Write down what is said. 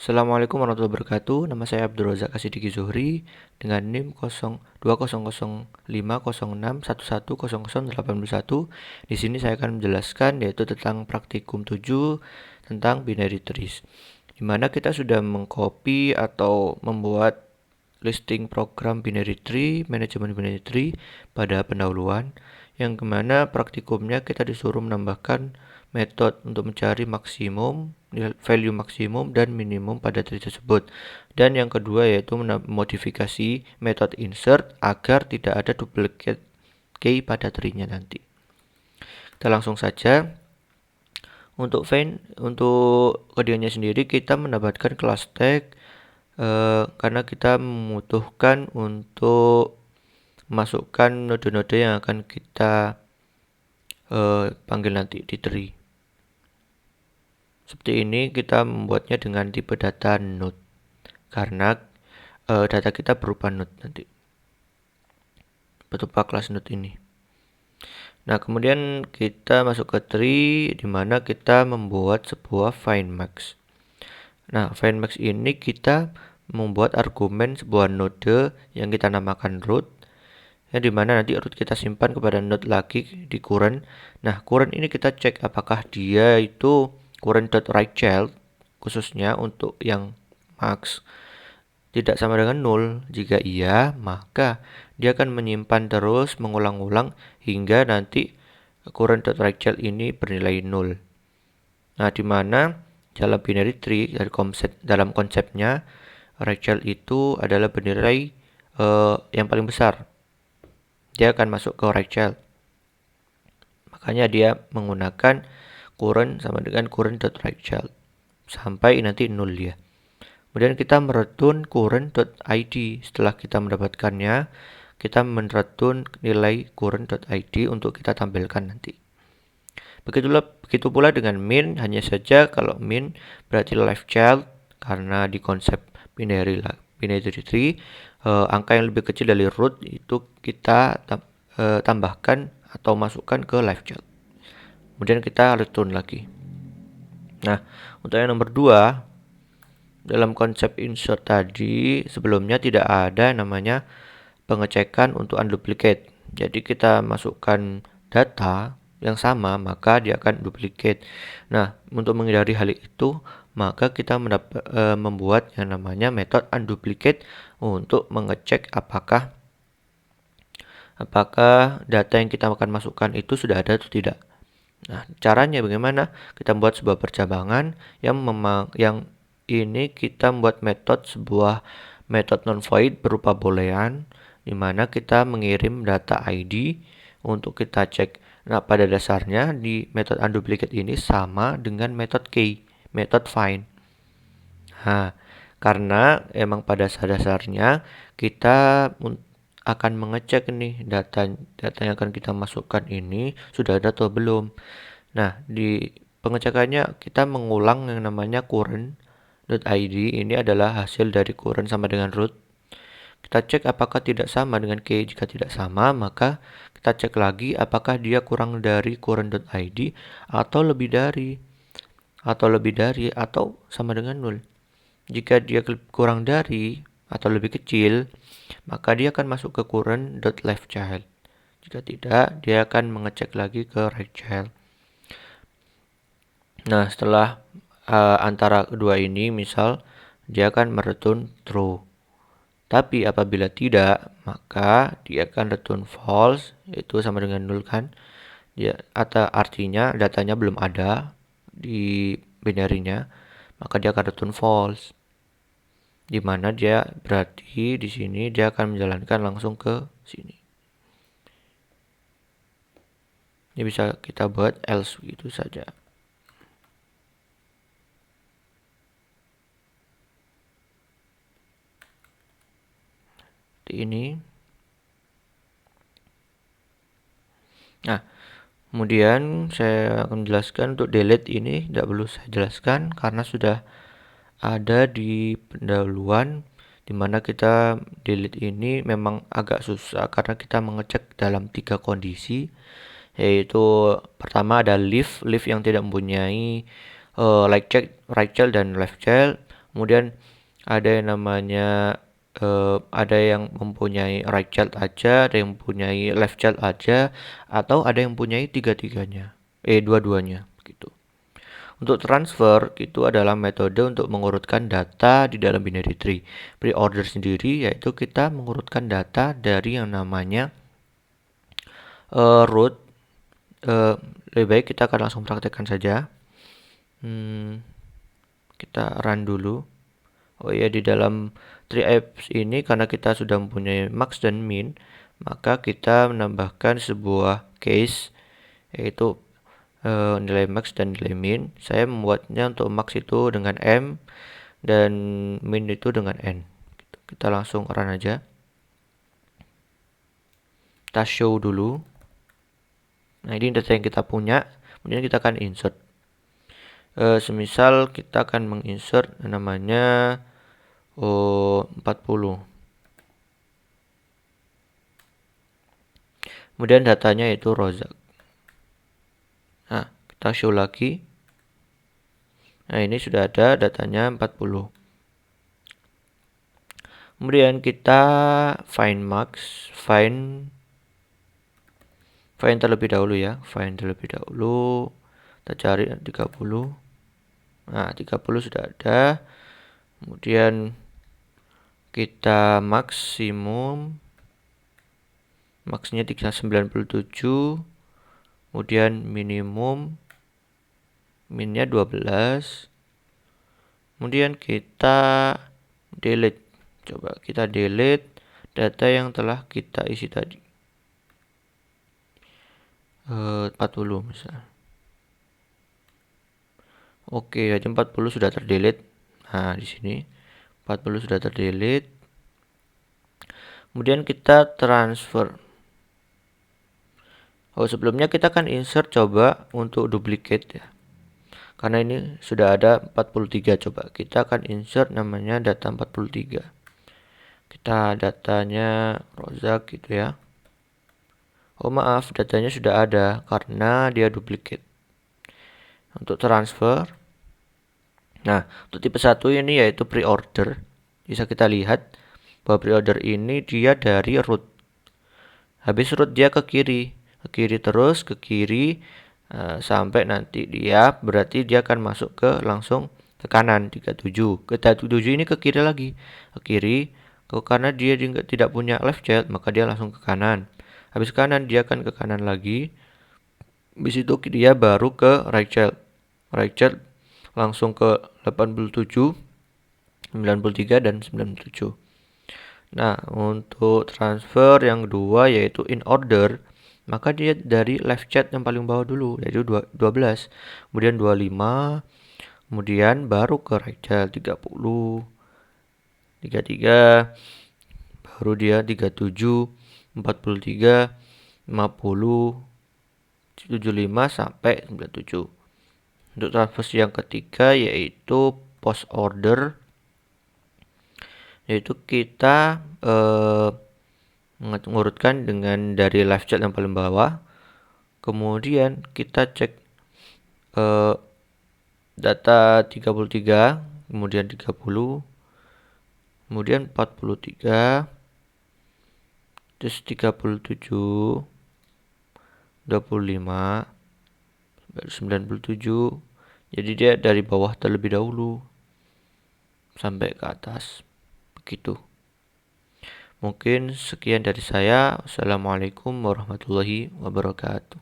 Assalamualaikum warahmatullahi wabarakatuh. Nama saya Abdul Razak Asidiki Zuhri dengan NIM 02005061118001. Di sini saya akan menjelaskan yaitu tentang praktikum 7 tentang binary trees. Di mana kita sudah mengcopy atau membuat listing program binary tree, manajemen binary tree pada pendahuluan, yang kemana praktikumnya kita disuruh menambahkan metode untuk mencari maksimum, value maksimum dan minimum pada tree tersebut. Dan yang kedua yaitu modifikasi metode insert agar tidak ada duplicate key pada tree-nya nanti. Kita langsung saja. Untuk keduanya sendiri kita mendapatkan class tag karena kita membutuhkan untuk masukkan node-node yang akan kita panggil nanti di tree. Seperti ini kita membuatnya dengan tipe data node karena data kita berupa node nanti berupa kelas node ini. Nah, kemudian kita masuk ke tree di mana kita membuat sebuah find max. Nah, find max ini kita membuat argumen sebuah node yang kita namakan root, yang dimana nanti root kita simpan kepada node lagi di current. Nah, current ini kita cek apakah dia itu current.writeChild khususnya untuk yang max tidak sama dengan 0. Jika iya, maka dia akan menyimpan terus mengulang-ulang hingga nanti current.writeChild ini bernilai 0. Nah, di mana dalam binary tree dalam konsepnya writeChild itu adalah bernilai yang paling besar. Dia akan masuk ke writeChild. Makanya dia menggunakan current sama dengan current.writeChild sampai nanti 0 dia. Kemudian kita mereturn current.id. Setelah kita mendapatkannya, kita mereturn nilai current.id untuk kita tampilkan nanti. Begitu pula dengan min, hanya saja kalau min berarti live child karena di konsep binary tree angka yang lebih kecil dari root itu kita tambahkan atau masukkan ke live child. Kemudian kita return lagi. Nah, untuk yang nomor 2, dalam konsep insert tadi sebelumnya tidak ada namanya pengecekan untuk unduplicate. Jadi kita masukkan data yang sama maka dia akan duplicate. Nah, untuk menghindari hal itu maka kita membuat yang namanya metode unduplicate untuk mengecek apakah data yang kita akan masukkan itu sudah ada atau tidak. Nah, caranya bagaimana? Kita membuat sebuah percabangan yang ini kita membuat sebuah metode non-void berupa boolean, di mana kita mengirim data ID untuk kita cek. Nah, pada dasarnya di metode unduplicate ini sama dengan metode key, metode find. Nah, karena emang pada dasarnya kita akan mengecek nih data yang akan kita masukkan ini sudah ada atau belum. Nah, di pengecekannya kita mengulang yang namanya current.id. Ini adalah hasil dari current sama dengan root. Kita cek apakah tidak sama dengan key. Jika tidak sama, maka kita cek lagi apakah dia kurang dari current.id atau lebih dari atau sama dengan 0. Jika dia kurang dari atau lebih kecil, maka dia akan masuk ke current.leftChild. Jika tidak, dia akan mengecek lagi ke rightChild. Nah, setelah antara kedua ini, misal dia akan mereturn true. Tapi apabila tidak, maka dia akan return false, itu sama dengan 0 kan. Atau artinya datanya belum ada di binary-nya, maka dia akan return false. Di mana dia berarti di sini dia akan menjalankan langsung ke sini. Ini bisa kita buat else gitu saja. Seperti ini. Nah, kemudian saya akan menjelaskan untuk delete ini tidak perlu saya jelaskan karena sudah ada di pendahuluan, dimana kita delete ini memang agak susah karena kita mengecek dalam 3 kondisi, yaitu pertama ada leaf yang tidak mempunyai right child dan left child. Kemudian ada yang namanya ada yang mempunyai right child aja, ada yang mempunyai left child aja, atau ada yang mempunyai tiga-tiganya, dua-duanya gitu. Untuk transfer itu adalah metode untuk mengurutkan data di dalam binary tree. Pre-order sendiri yaitu kita mengurutkan data dari yang namanya root. Lebih baik kita akan langsung praktekkan saja. Kita run dulu. Oh iya, di dalam tree apps ini karena kita sudah mempunyai max dan min, maka kita menambahkan sebuah case yaitu nilai max dan nilai min. Saya membuatnya untuk max itu dengan M dan min itu dengan N. Kita langsung run aja. Kita show dulu. Nah, ini data yang kita punya. Kemudian kita akan insert. Semisal kita akan menginsert namanya 40. Kemudian datanya itu Rozak. Nah, kita show lagi. Nah, ini sudah ada datanya 40. Kemudian kita find max, find terlebih dahulu ya. Find terlebih dahulu. Kita cari 30. Nah, 30 sudah ada. Kemudian kita maksimum. Maxnya 397. Kemudian minimum. Minnya 12. Kemudian kita delete. Coba kita delete data yang telah kita isi tadi. 40 misalnya. Oke, jadi 40 sudah terdelete. Nah, di sini 40 sudah terdelete. Kemudian kita transfer. Oh, sebelumnya kita akan insert coba untuk duplicate ya. Karena ini sudah ada 43 coba. Kita akan insert namanya data 43. Kita datanya Rozak gitu ya. Oh maaf, datanya sudah ada karena dia duplicate. Untuk transfer. Nah, untuk tipe 1 ini yaitu pre-order. Bisa kita lihat bahwa pre-order ini dia dari root. Habis root dia ke kiri terus ke kiri sampai nanti dia berarti dia akan masuk ke langsung ke kanan 37. Ke 37 ini ke kiri lagi. Ke kiri karena dia tidak punya left child maka dia langsung ke kanan. Habis kanan dia akan ke kanan lagi. Habis itu dia baru ke right child. Right child langsung ke 87, 93 dan 97. Nah, untuk transfer yang kedua yaitu in order, maka dia dari left child yang paling bawah dulu yaitu 12, kemudian 25, kemudian baru ke right child 30, 33, baru dia 37, 43, 50, 75 sampai 97. Untuk transfer yang ketiga yaitu post order, yaitu kita mengurutkan dengan dari live chat yang paling bawah. Kemudian kita cek data 33, kemudian 30, kemudian 43, terus 37, 25, 97. Jadi dia dari bawah terlebih dahulu sampai ke atas. Begitu. Mungkin sekian dari saya. Wassalamualaikum warahmatullahi wabarakatuh.